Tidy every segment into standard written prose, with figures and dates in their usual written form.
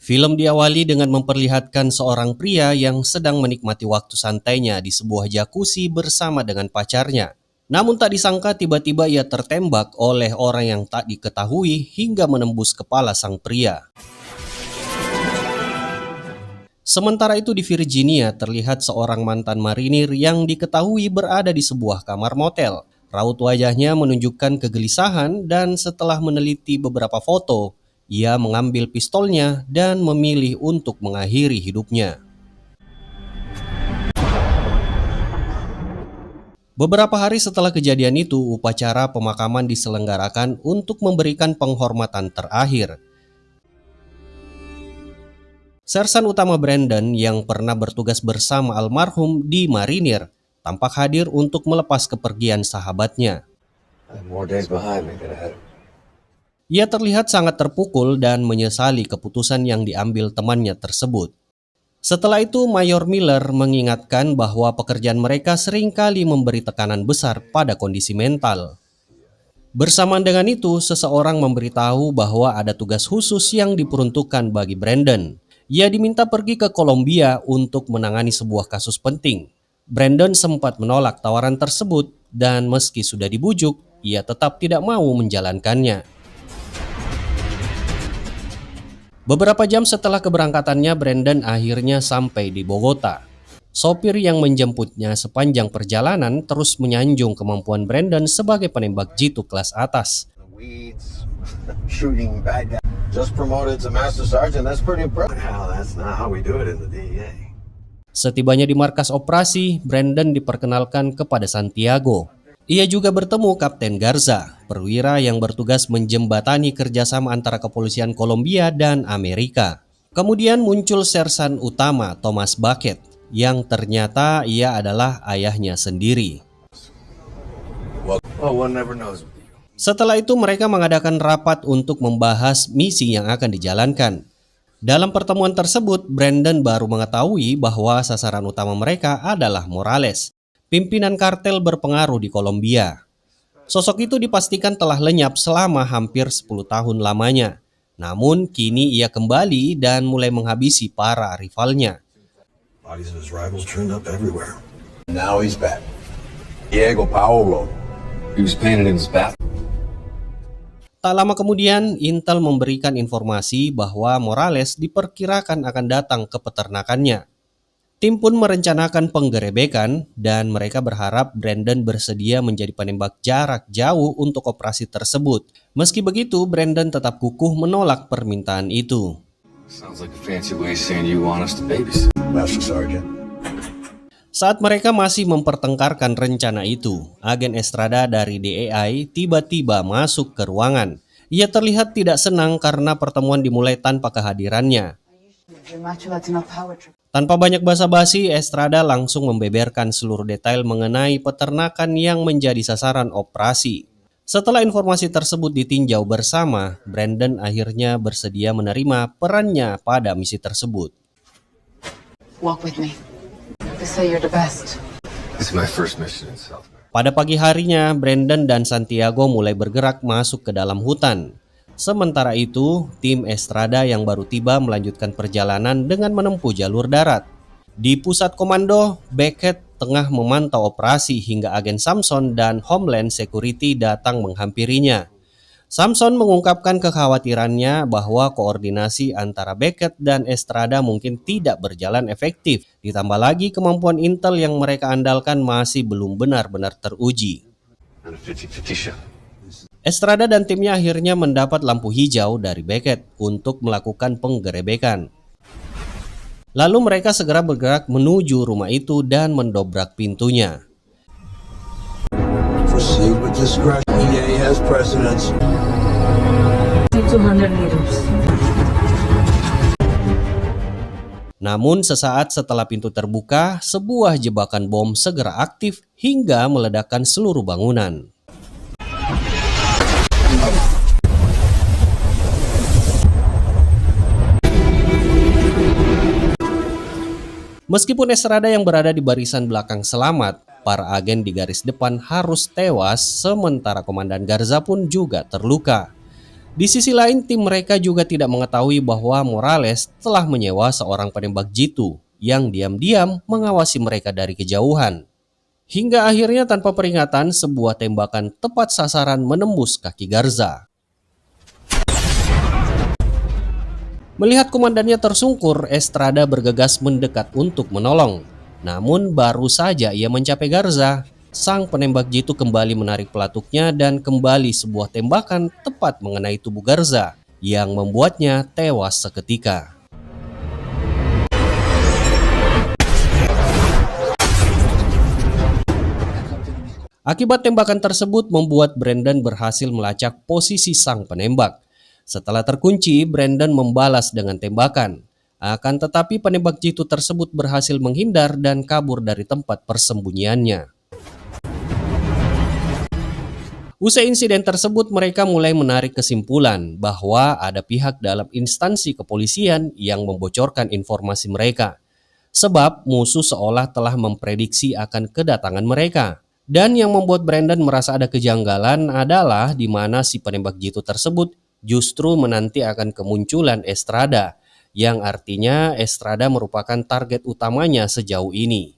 Film diawali dengan memperlihatkan seorang pria yang sedang menikmati waktu santainya di sebuah jacuzzi bersama dengan pacarnya. Namun tak disangka tiba-tiba ia tertembak oleh orang yang tak diketahui hingga menembus kepala sang pria. Sementara itu di Virginia terlihat seorang mantan marinir yang diketahui berada di sebuah kamar motel. Raut wajahnya menunjukkan kegelisahan dan setelah meneliti beberapa foto, ia mengambil pistolnya dan memilih untuk mengakhiri hidupnya. Beberapa hari setelah kejadian itu, upacara pemakaman diselenggarakan untuk memberikan penghormatan terakhir. Sersan utama Brandon yang pernah bertugas bersama almarhum di Marinir tampak hadir untuk melepas kepergian sahabatnya. Ia terlihat sangat terpukul dan menyesali keputusan yang diambil temannya tersebut. Setelah itu, Mayor Miller mengingatkan bahwa pekerjaan mereka seringkali memberi tekanan besar pada kondisi mental. Bersamaan dengan itu, seseorang memberitahu bahwa ada tugas khusus yang diperuntukkan bagi Brandon. Ia diminta pergi ke Kolombia untuk menangani sebuah kasus penting. Brandon sempat menolak tawaran tersebut dan meski sudah dibujuk, ia tetap tidak mau menjalankannya. Beberapa jam setelah keberangkatannya, Brandon akhirnya sampai di Bogota. Sopir yang menjemputnya sepanjang perjalanan terus menyanjung kemampuan Brandon sebagai penembak jitu kelas atas. Setibanya di markas operasi, Brandon diperkenalkan kepada Santiago. Ia juga bertemu Kapten Garza, perwira yang bertugas menjembatani kerjasama antara kepolisian Kolombia dan Amerika. Kemudian muncul sersan utama Thomas Bucket, yang ternyata ia adalah ayahnya sendiri. Setelah itu mereka mengadakan rapat untuk membahas misi yang akan dijalankan. Dalam pertemuan tersebut, Brandon baru mengetahui bahwa sasaran utama mereka adalah Morales, pimpinan kartel berpengaruh di Kolombia. Sosok itu dipastikan telah lenyap selama hampir 10 tahun lamanya. Namun kini ia kembali dan mulai menghabisi para rivalnya. Tak lama kemudian, Intel memberikan informasi bahwa Morales diperkirakan akan datang ke peternakannya. Tim pun merencanakan penggerebekan dan mereka berharap Brandon bersedia menjadi penembak jarak jauh untuk operasi tersebut. Meski begitu, Brandon tetap kukuh menolak permintaan itu. Saat mereka masih mempertengkarkan rencana itu, agen Estrada dari DEI tiba-tiba masuk ke ruangan. Ia terlihat tidak senang karena pertemuan dimulai tanpa kehadirannya. Tanpa banyak basa-basi, Estrada langsung membeberkan seluruh detail mengenai peternakan yang menjadi sasaran operasi. Setelah informasi tersebut ditinjau bersama, Brandon akhirnya bersedia menerima perannya pada misi tersebut. Walk with me. They say you're the best. This is my first mission in South America. Pada pagi harinya, Brandon dan Santiago mulai bergerak masuk ke dalam hutan. Sementara itu, tim Estrada yang baru tiba melanjutkan perjalanan dengan menempuh jalur darat. Di pusat komando, Beckett tengah memantau operasi hingga agen Samson dan Homeland Security datang menghampirinya. Samson mengungkapkan kekhawatirannya bahwa koordinasi antara Beckett dan Estrada mungkin tidak berjalan efektif. Ditambah lagi kemampuan Intel yang mereka andalkan masih belum benar-benar teruji. Estrada dan timnya akhirnya mendapat lampu hijau dari Beckett untuk melakukan penggerebekan. Lalu mereka segera bergerak menuju rumah itu dan mendobrak pintunya. Namun sesaat setelah pintu terbuka, sebuah jebakan bom segera aktif hingga meledakkan seluruh bangunan. Meskipun Estrada yang berada di barisan belakang selamat, para agen di garis depan harus tewas, sementara Komandan Garza pun juga terluka. Di sisi lain, tim mereka juga tidak mengetahui bahwa Morales telah menyewa seorang penembak jitu yang diam-diam mengawasi mereka dari kejauhan. Hingga akhirnya tanpa peringatan, sebuah tembakan tepat sasaran menembus kaki Garza. Melihat komandannya tersungkur, Estrada bergegas mendekat untuk menolong. Namun baru saja ia mencapai Garza, sang penembak jitu kembali menarik pelatuknya dan kembali sebuah tembakan tepat mengenai tubuh Garza yang membuatnya tewas seketika. Akibat tembakan tersebut membuat Brandon berhasil melacak posisi sang penembak. Setelah terkunci, Brandon membalas dengan tembakan. Akan tetapi penembak jitu tersebut berhasil menghindar dan kabur dari tempat persembunyiannya. Usai insiden tersebut, mereka mulai menarik kesimpulan bahwa ada pihak dalam instansi kepolisian yang membocorkan informasi mereka. Sebab musuh seolah telah memprediksi akan kedatangan mereka. Dan yang membuat Brandon merasa ada kejanggalan adalah di mana si penembak jitu tersebut justru menanti akan kemunculan Estrada, yang artinya Estrada merupakan target utamanya sejauh ini.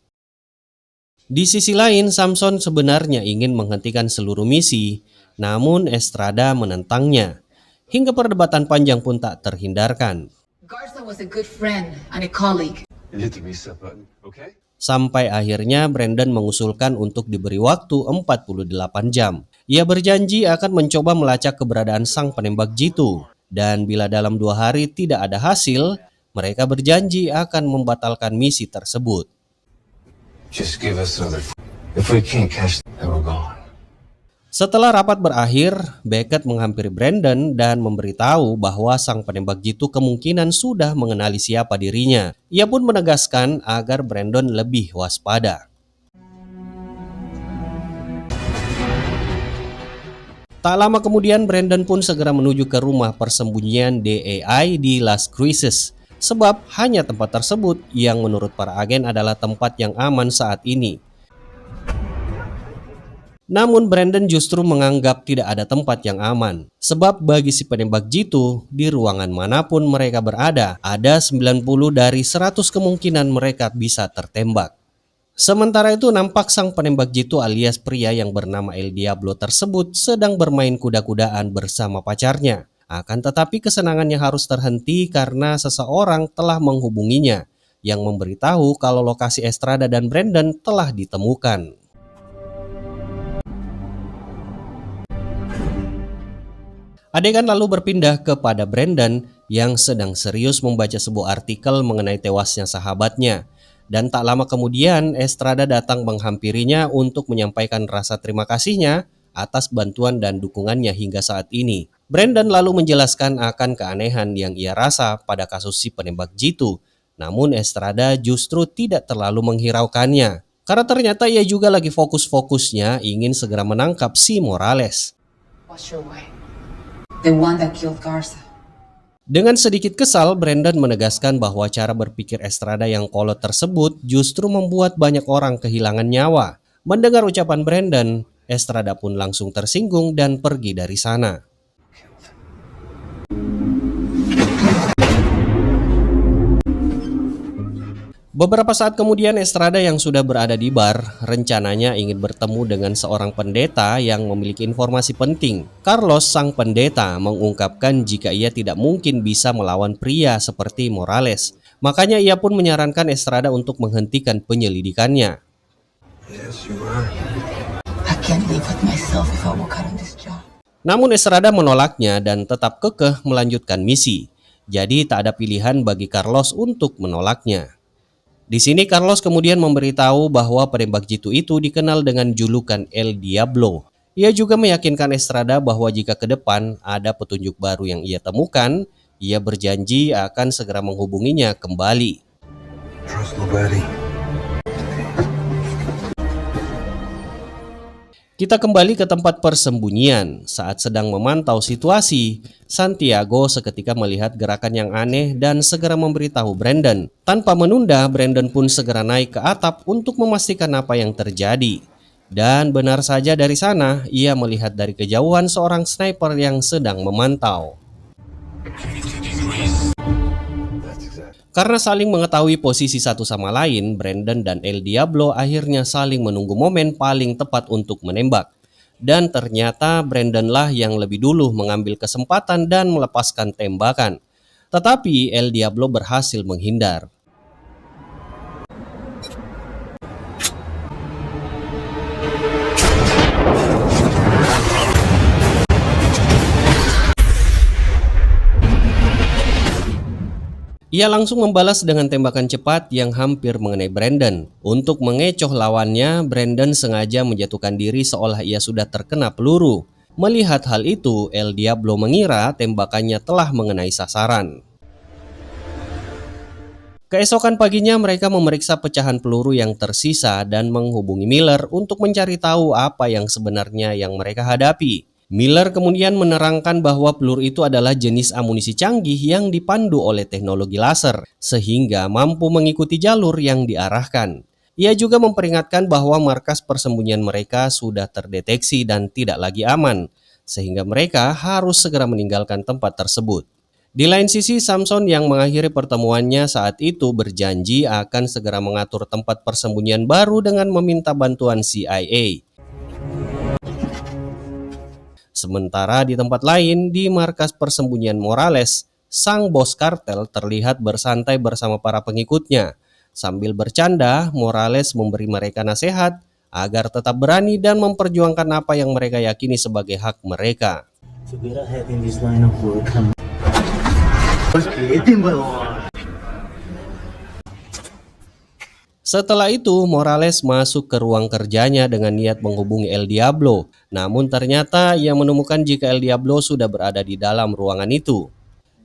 Di sisi lain, Samson sebenarnya ingin menghentikan seluruh misi, namun Estrada menentangnya. Hingga perdebatan panjang pun tak terhindarkan. Garza was a good friend and a colleague. You hit the reset button, okay? Sampai akhirnya Brandon mengusulkan untuk diberi waktu 48 jam. Ia berjanji akan mencoba melacak keberadaan sang penembak jitu. Dan bila dalam 2 hari tidak ada hasil, mereka berjanji akan membatalkan misi tersebut. Just give us another. If we can't catch them, then we're gone. Setelah rapat berakhir, Beckett menghampiri Brandon dan memberitahu bahwa sang penembak jitu kemungkinan sudah mengenali siapa dirinya. Ia pun menegaskan agar Brandon lebih waspada. Tak lama kemudian, Brandon pun segera menuju ke rumah persembunyian DEI di Las Cruces. Sebab hanya tempat tersebut yang menurut para agen adalah tempat yang aman saat ini. Namun Brandon justru menganggap tidak ada tempat yang aman. Sebab bagi si penembak jitu, di ruangan manapun mereka berada, ada 90 dari 100 kemungkinan mereka bisa tertembak. Sementara itu nampak sang penembak jitu alias pria yang bernama El Diablo tersebut sedang bermain kuda-kudaan bersama pacarnya. Akan tetapi kesenangannya harus terhenti karena seseorang telah menghubunginya yang memberitahu kalau lokasi Estrada dan Brandon telah ditemukan. Adegan lalu berpindah kepada Brandon yang sedang serius membaca sebuah artikel mengenai tewasnya sahabatnya. Dan tak lama kemudian Estrada datang menghampirinya untuk menyampaikan rasa terima kasihnya atas bantuan dan dukungannya hingga saat ini. Brandon lalu menjelaskan akan keanehan yang ia rasa pada kasus si penembak jitu. Namun Estrada justru tidak terlalu menghiraukannya. Karena ternyata ia juga lagi fokus-fokusnya ingin segera menangkap si Morales. What's your way? The one that killed Garza. Dengan sedikit kesal, Brandon menegaskan bahwa cara berpikir Estrada yang kolot tersebut justru membuat banyak orang kehilangan nyawa. Mendengar ucapan Brandon, Estrada pun langsung tersinggung dan pergi dari sana. Beberapa saat kemudian Estrada yang sudah berada di bar rencananya ingin bertemu dengan seorang pendeta yang memiliki informasi penting. Carlos sang pendeta mengungkapkan jika ia tidak mungkin bisa melawan pria seperti Morales. Makanya ia pun menyarankan Estrada untuk menghentikan penyelidikannya. Yes, you are. I can't live with myself if I work out on this job. Namun Estrada menolaknya dan tetap kekeh melanjutkan misi. Jadi tak ada pilihan bagi Carlos untuk menolaknya. Di sini Carlos kemudian memberitahu bahwa penembak jitu itu dikenal dengan julukan El Diablo. Ia juga meyakinkan Estrada bahwa jika ke depan ada petunjuk baru yang ia temukan, ia berjanji akan segera menghubunginya kembali. Trust nobody. Kita kembali ke tempat persembunyian. Saat sedang memantau situasi, Santiago seketika melihat gerakan yang aneh dan segera memberitahu Brandon. Tanpa menunda, Brandon pun segera naik ke atap untuk memastikan apa yang terjadi. Dan benar saja dari sana, ia melihat dari kejauhan seorang sniper yang sedang memantau. Karena saling mengetahui posisi satu sama lain, Brandon dan El Diablo akhirnya saling menunggu momen paling tepat untuk menembak. Dan ternyata Brandon lah yang lebih dulu mengambil kesempatan dan melepaskan tembakan. Tetapi El Diablo berhasil menghindar. Ia langsung membalas dengan tembakan cepat yang hampir mengenai Brandon. Untuk mengecoh lawannya, Brandon sengaja menjatuhkan diri seolah ia sudah terkena peluru. Melihat hal itu, El Diablo mengira tembakannya telah mengenai sasaran. Keesokan paginya mereka memeriksa pecahan peluru yang tersisa dan menghubungi Miller untuk mencari tahu apa yang sebenarnya yang mereka hadapi. Miller kemudian menerangkan bahwa peluru itu adalah jenis amunisi canggih yang dipandu oleh teknologi laser, sehingga mampu mengikuti jalur yang diarahkan. Ia juga memperingatkan bahwa markas persembunyian mereka sudah terdeteksi dan tidak lagi aman, sehingga mereka harus segera meninggalkan tempat tersebut. Di lain sisi, Samson yang mengakhiri pertemuannya saat itu berjanji akan segera mengatur tempat persembunyian baru dengan meminta bantuan CIA. Sementara di tempat lain, di markas persembunyian Morales, sang bos kartel terlihat bersantai bersama para pengikutnya. Sambil bercanda, Morales memberi mereka nasihat agar tetap berani dan memperjuangkan apa yang mereka yakini sebagai hak mereka. To get ahead in this line of work, Setelah itu, Morales masuk ke ruang kerjanya dengan niat menghubungi El Diablo. Namun ternyata ia menemukan jika El Diablo sudah berada di dalam ruangan itu,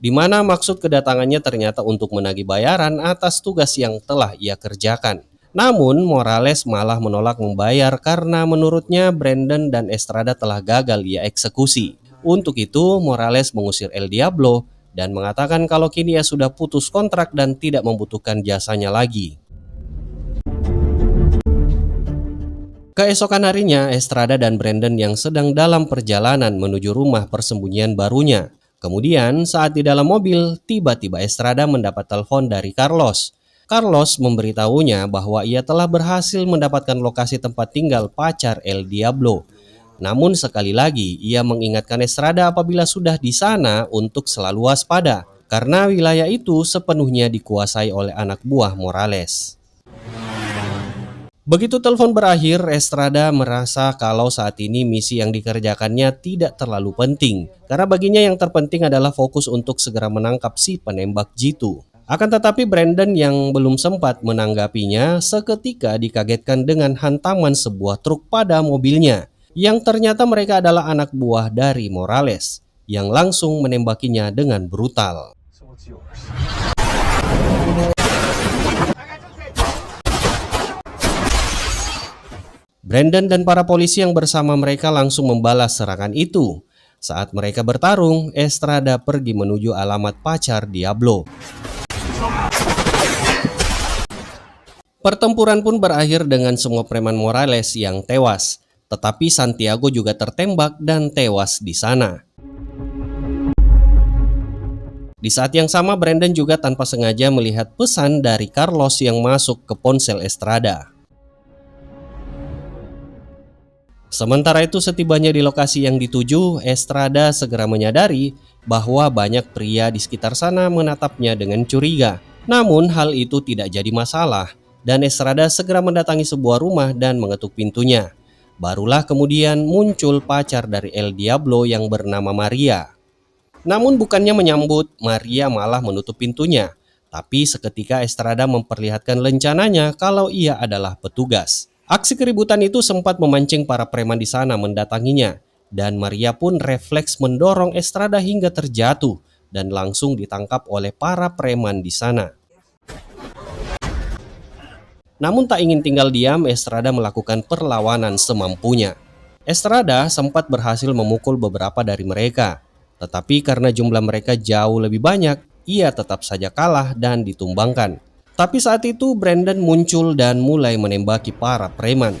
di mana maksud kedatangannya ternyata untuk menagih bayaran atas tugas yang telah ia kerjakan. Namun Morales malah menolak membayar karena menurutnya Brandon dan Estrada telah gagal ia eksekusi. Untuk itu Morales mengusir El Diablo dan mengatakan kalau kini ia sudah putus kontrak dan tidak membutuhkan jasanya lagi. Keesokan harinya, Estrada dan Brandon yang sedang dalam perjalanan menuju rumah persembunyian barunya. Kemudian, saat di dalam mobil, tiba-tiba Estrada mendapat telepon dari Carlos. Carlos memberitahunya bahwa ia telah berhasil mendapatkan lokasi tempat tinggal pacar El Diablo. Namun sekali lagi, ia mengingatkan Estrada apabila sudah di sana untuk selalu waspada, karena wilayah itu sepenuhnya dikuasai oleh anak buah Morales. Begitu telepon berakhir, Estrada merasa kalau saat ini misi yang dikerjakannya tidak terlalu penting. Karena baginya yang terpenting adalah fokus untuk segera menangkap si penembak jitu. Akan tetapi Brandon yang belum sempat menanggapinya seketika dikagetkan dengan hantaman sebuah truk pada mobilnya. Yang ternyata mereka adalah anak buah dari Morales yang langsung menembakinya dengan brutal. Brandon dan para polisi yang bersama mereka langsung membalas serangan itu. Saat mereka bertarung, Estrada pergi menuju alamat pacar Diablo. Pertempuran pun berakhir dengan semua preman Morales yang tewas, tetapi Santiago juga tertembak dan tewas di sana. Di saat yang sama, Brandon juga tanpa sengaja melihat pesan dari Carlos yang masuk ke ponsel Estrada. Sementara itu setibanya di lokasi yang dituju, Estrada segera menyadari bahwa banyak pria di sekitar sana menatapnya dengan curiga. Namun hal itu tidak jadi masalah dan Estrada segera mendatangi sebuah rumah dan mengetuk pintunya. Barulah kemudian muncul pacar dari El Diablo yang bernama Maria. Namun bukannya menyambut, Maria malah menutup pintunya. Tapi seketika Estrada memperlihatkan lencananya kalau ia adalah petugas. Aksi keributan itu sempat memancing para preman di sana mendatanginya, dan Maria pun refleks mendorong Estrada hingga terjatuh dan langsung ditangkap oleh para preman di sana. Namun tak ingin tinggal diam, Estrada melakukan perlawanan semampunya. Estrada sempat berhasil memukul beberapa dari mereka, tetapi karena jumlah mereka jauh lebih banyak, ia tetap saja kalah dan ditumbangkan. Tapi saat itu Brandon muncul dan mulai menembaki para preman.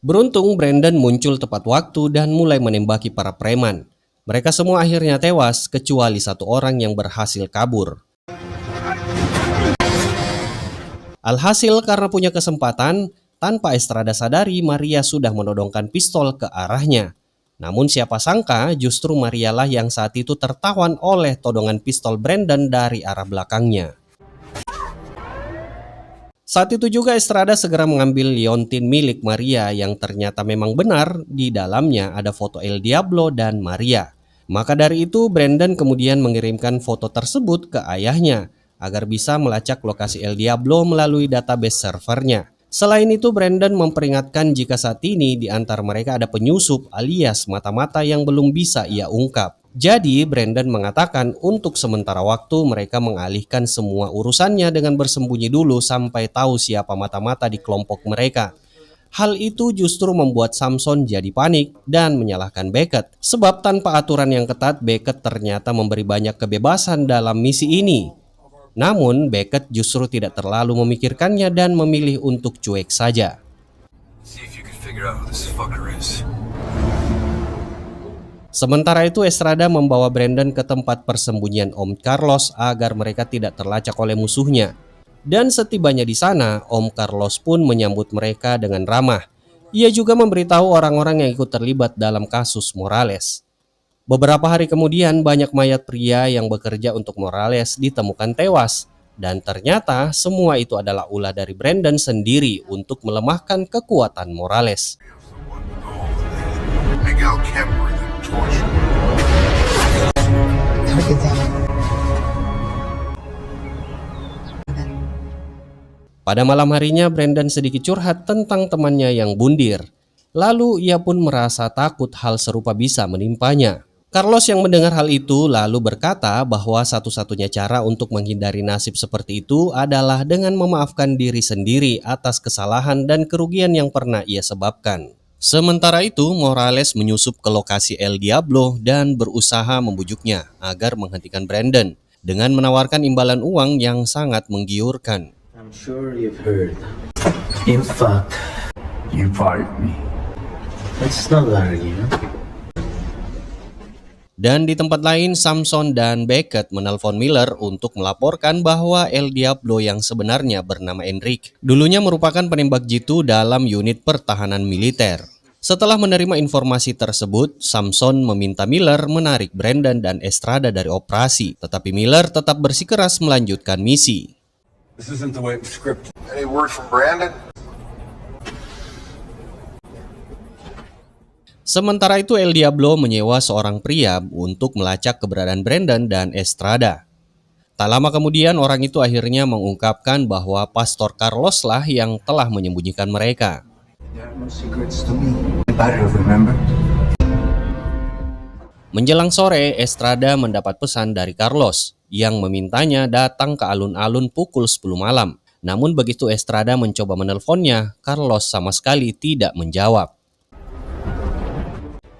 Beruntung Brandon muncul tepat waktu dan mulai menembaki para preman. Mereka semua akhirnya tewas kecuali satu orang yang berhasil kabur. Alhasil karena punya kesempatan, tanpa Estrada sadari Maria sudah menodongkan pistol ke arahnya. Namun siapa sangka justru Marialah yang saat itu tertawan oleh todongan pistol Brandon dari arah belakangnya. Saat itu juga Estrada segera mengambil liontin milik Maria yang ternyata memang benar di dalamnya ada foto El Diablo dan Maria. Maka dari itu Brandon kemudian mengirimkan foto tersebut ke ayahnya agar bisa melacak lokasi El Diablo melalui database servernya. Selain itu Brandon memperingatkan jika saat ini di antara mereka ada penyusup alias mata-mata yang belum bisa ia ungkap. Jadi Brandon mengatakan untuk sementara waktu mereka mengalihkan semua urusannya dengan bersembunyi dulu sampai tahu siapa mata-mata di kelompok mereka. Hal itu justru membuat Samson jadi panik dan menyalahkan Beckett. Sebab tanpa aturan yang ketat Beckett ternyata memberi banyak kebebasan dalam misi ini. Namun Beckett justru tidak terlalu memikirkannya dan memilih untuk cuek saja. Sementara itu Estrada membawa Brandon ke tempat persembunyian Om Carlos agar mereka tidak terlacak oleh musuhnya. Dan setibanya di sana, Om Carlos pun menyambut mereka dengan ramah. Ia juga memberitahu orang-orang yang ikut terlibat dalam kasus Morales. Beberapa hari kemudian banyak mayat pria yang bekerja untuk Morales ditemukan tewas. Dan ternyata semua itu adalah ulah dari Brandon sendiri untuk melemahkan kekuatan Morales. Pada malam harinya Brandon sedikit curhat tentang temannya yang bundir. Lalu ia pun merasa takut hal serupa bisa menimpanya. Carlos yang mendengar hal itu lalu berkata bahwa satu-satunya cara untuk menghindari nasib seperti itu adalah dengan memaafkan diri sendiri atas kesalahan dan kerugian yang pernah ia sebabkan. Sementara itu Morales menyusup ke lokasi El Diablo dan berusaha membujuknya agar menghentikan Brandon dengan menawarkan imbalan uang yang sangat menggiurkan. I'm sure you've heard. In fact, You fired me. let's not argue. Dan di tempat lain, Samson dan Beckett menelpon Miller untuk melaporkan bahwa El Diablo yang sebenarnya bernama Enrique dulunya merupakan penembak jitu dalam unit pertahanan militer. Setelah menerima informasi tersebut, Samson meminta Miller menarik Brandon dan Estrada dari operasi, tetapi Miller tetap bersikeras melanjutkan misi. This isn't the way it was scripted. Any word from Brandon? Sementara itu El Diablo menyewa seorang pria untuk melacak keberadaan Brandon dan Estrada. Tak lama kemudian orang itu akhirnya mengungkapkan bahwa Pastor Carlos lah yang telah menyembunyikan mereka. There are no secrets to me. You better remember. Menjelang sore, Estrada mendapat pesan dari Carlos yang memintanya datang ke alun-alun pukul 10 malam. Namun begitu Estrada mencoba menelponnya, Carlos sama sekali tidak menjawab.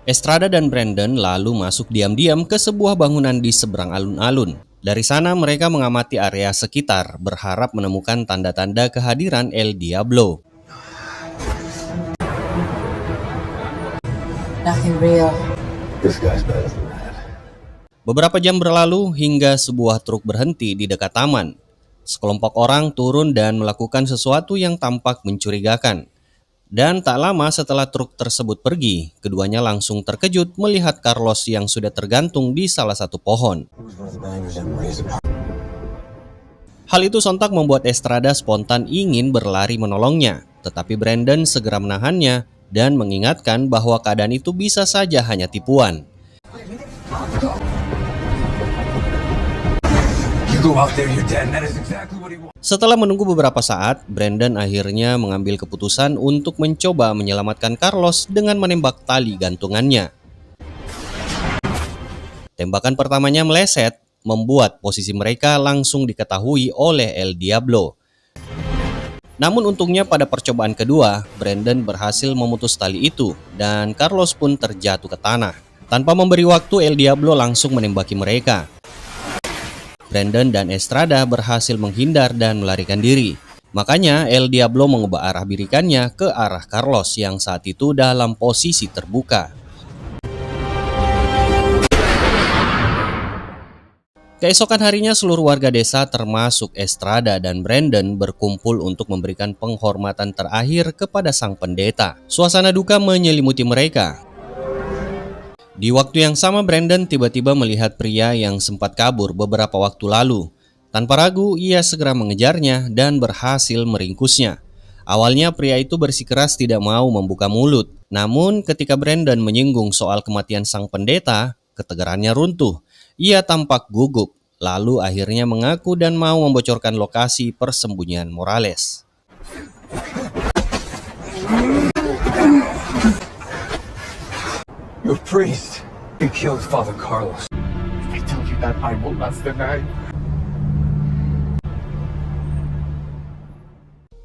Estrada dan Brandon lalu masuk diam-diam ke sebuah bangunan di seberang alun-alun. Dari sana mereka mengamati area sekitar, berharap menemukan tanda-tanda kehadiran El Diablo. Nothing real. This guy's better than that. Beberapa jam berlalu hingga sebuah truk berhenti di dekat taman. Sekelompok orang turun dan melakukan sesuatu yang tampak mencurigakan. Dan tak lama setelah truk tersebut pergi, keduanya langsung terkejut melihat Carlos yang sudah tergantung di salah satu pohon. Hal itu sontak membuat Estrada spontan ingin berlari menolongnya, tetapi Brandon segera menahannya dan mengingatkan bahwa keadaan itu bisa saja hanya tipuan. You go out there, you're dead. That is exactly what he wants. Setelah menunggu beberapa saat, Brandon akhirnya mengambil keputusan untuk mencoba menyelamatkan Carlos dengan menembak tali gantungannya. Tembakan pertamanya meleset, membuat posisi mereka langsung diketahui oleh El Diablo. Namun untungnya pada percobaan kedua, Brandon berhasil memutus tali itu dan Carlos pun terjatuh ke tanah. Tanpa memberi waktu, El Diablo langsung menembaki mereka. Brandon dan Estrada berhasil menghindar dan melarikan diri. Makanya El Diablo mengubah arah birikannya ke arah Carlos yang saat itu dalam posisi terbuka. Keesokan harinya seluruh warga desa termasuk Estrada dan Brandon berkumpul untuk memberikan penghormatan terakhir kepada sang pendeta. Suasana duka menyelimuti mereka. Di waktu yang sama Brandon tiba-tiba melihat pria yang sempat kabur beberapa waktu lalu. Tanpa ragu ia segera mengejarnya dan berhasil meringkusnya. Awalnya pria itu bersikeras tidak mau membuka mulut. Namun ketika Brandon menyinggung soal kematian sang pendeta, ketegarannya runtuh. Ia tampak gugup, lalu akhirnya mengaku dan mau membocorkan lokasi persembunyian Morales. You're a priest. You killed Father Carlos. If I tell you that, I will not deny.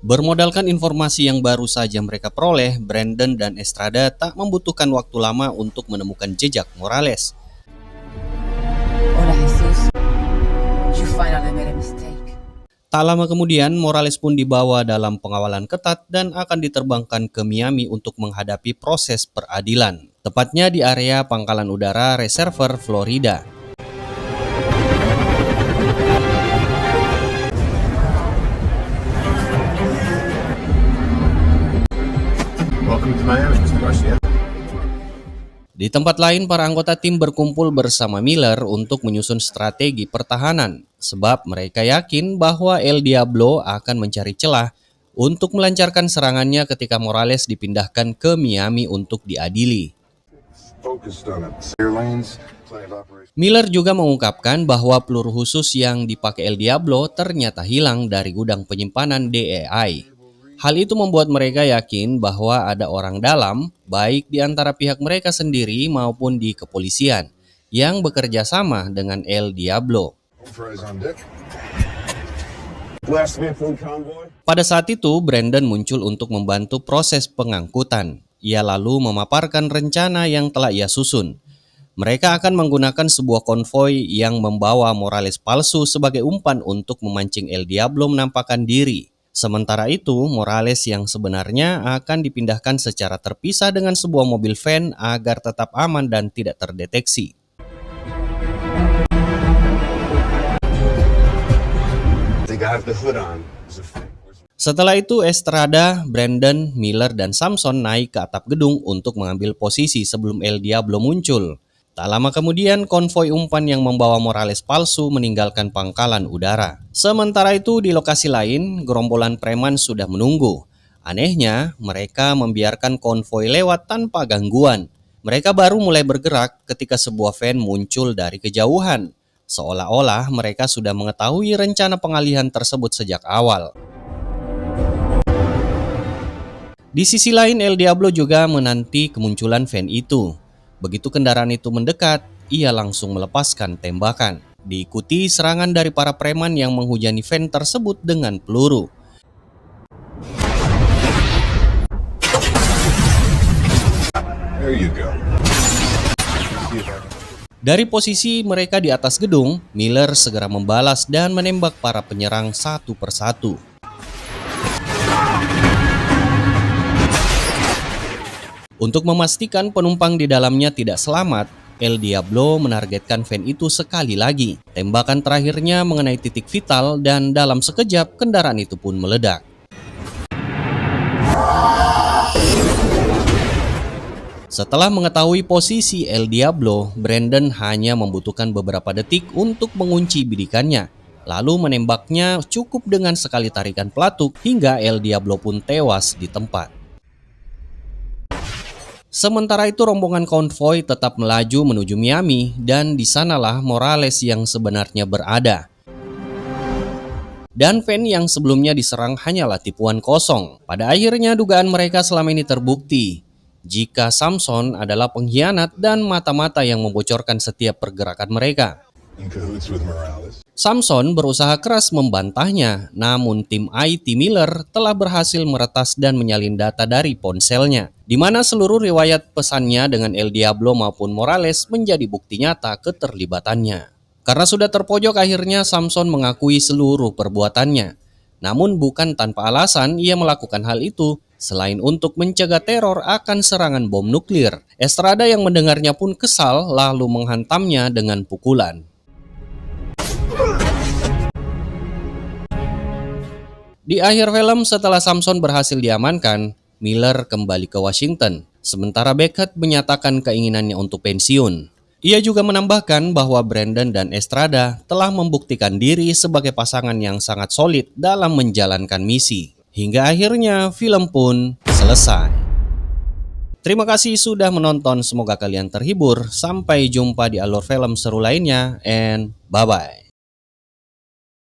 Bermodalkan informasi yang baru saja mereka peroleh, Brandon dan Estrada tak membutuhkan waktu lama untuk menemukan jejak Morales. Hola, Jesus. You finally made a mistake. Tak lama kemudian, Morales pun dibawa dalam pengawalan ketat dan akan diterbangkan ke Miami untuk menghadapi proses peradilan. Tepatnya di area pangkalan udara Reservoir, Florida. Welcome to Miami, Mr. Garcia. Di tempat lain, para anggota tim berkumpul bersama Miller untuk menyusun strategi pertahanan, sebab mereka yakin bahwa El Diablo akan mencari celah untuk melancarkan serangannya ketika Morales dipindahkan ke Miami untuk diadili. Miller juga mengungkapkan bahwa peluru khusus yang dipakai El Diablo ternyata hilang dari gudang penyimpanan DEI. Hal itu membuat mereka yakin bahwa ada orang dalam, baik di antara pihak mereka sendiri maupun di kepolisian, yang bekerja sama dengan El Diablo. Pada saat itu, Brandon muncul untuk membantu proses pengangkutan. Ia lalu memaparkan rencana yang telah ia susun. Mereka akan menggunakan sebuah konvoi yang membawa Morales palsu sebagai umpan untuk memancing El Diablo menampakkan diri. Sementara itu, Morales yang sebenarnya akan dipindahkan secara terpisah dengan sebuah mobil van agar tetap aman dan tidak terdeteksi. Setelah itu, Estrada, Brandon, Miller, dan Samson naik ke atap gedung untuk mengambil posisi sebelum El Diablo muncul. Tak lama kemudian, konvoi umpan yang membawa Morales palsu meninggalkan pangkalan udara. Sementara itu, di lokasi lain, gerombolan preman sudah menunggu. Anehnya, mereka membiarkan konvoi lewat tanpa gangguan. Mereka baru mulai bergerak ketika sebuah van muncul dari kejauhan. Seolah-olah mereka sudah mengetahui rencana pengalihan tersebut sejak awal. Di sisi lain, El Diablo juga menanti kemunculan van itu. Begitu kendaraan itu mendekat, ia langsung melepaskan tembakan. Diikuti serangan dari para preman yang menghujani van tersebut dengan peluru. There you go. Dari posisi mereka di atas gedung, Miller segera membalas dan menembak para penyerang satu persatu. Untuk memastikan penumpang di dalamnya tidak selamat, El Diablo menargetkan van itu sekali lagi. Tembakan terakhirnya mengenai titik vital dan dalam sekejap kendaraan itu pun meledak. Setelah mengetahui posisi El Diablo, Brandon hanya membutuhkan beberapa detik untuk mengunci bidikannya. Lalu menembaknya cukup dengan sekali tarikan pelatuk hingga El Diablo pun tewas di tempat. Sementara itu rombongan konvoi tetap melaju menuju Miami dan di sanalah Morales yang sebenarnya berada. Dan van yang sebelumnya diserang hanyalah tipuan kosong. Pada akhirnya dugaan mereka selama ini terbukti. Jika Samson adalah pengkhianat dan mata-mata yang membocorkan setiap pergerakan mereka. Samson berusaha keras membantahnya, namun tim IT Miller telah berhasil meretas dan menyalin data dari ponselnya, di mana seluruh riwayat pesannya dengan El Diablo maupun Morales menjadi bukti nyata keterlibatannya. Karena sudah terpojok, akhirnya Samson mengakui seluruh perbuatannya. Namun bukan tanpa alasan ia melakukan hal itu, selain untuk mencegah teror akan serangan bom nuklir. Estrada yang mendengarnya pun kesal lalu menghantamnya dengan pukulan. Di akhir film, setelah Samson berhasil diamankan, Miller kembali ke Washington, sementara Beckett menyatakan keinginannya untuk pensiun. Ia juga menambahkan bahwa Brandon dan Estrada telah membuktikan diri sebagai pasangan yang sangat solid dalam menjalankan misi. Hingga akhirnya film pun selesai. Terima kasih sudah menonton, semoga kalian terhibur. Sampai jumpa di alur film seru lainnya, and bye-bye.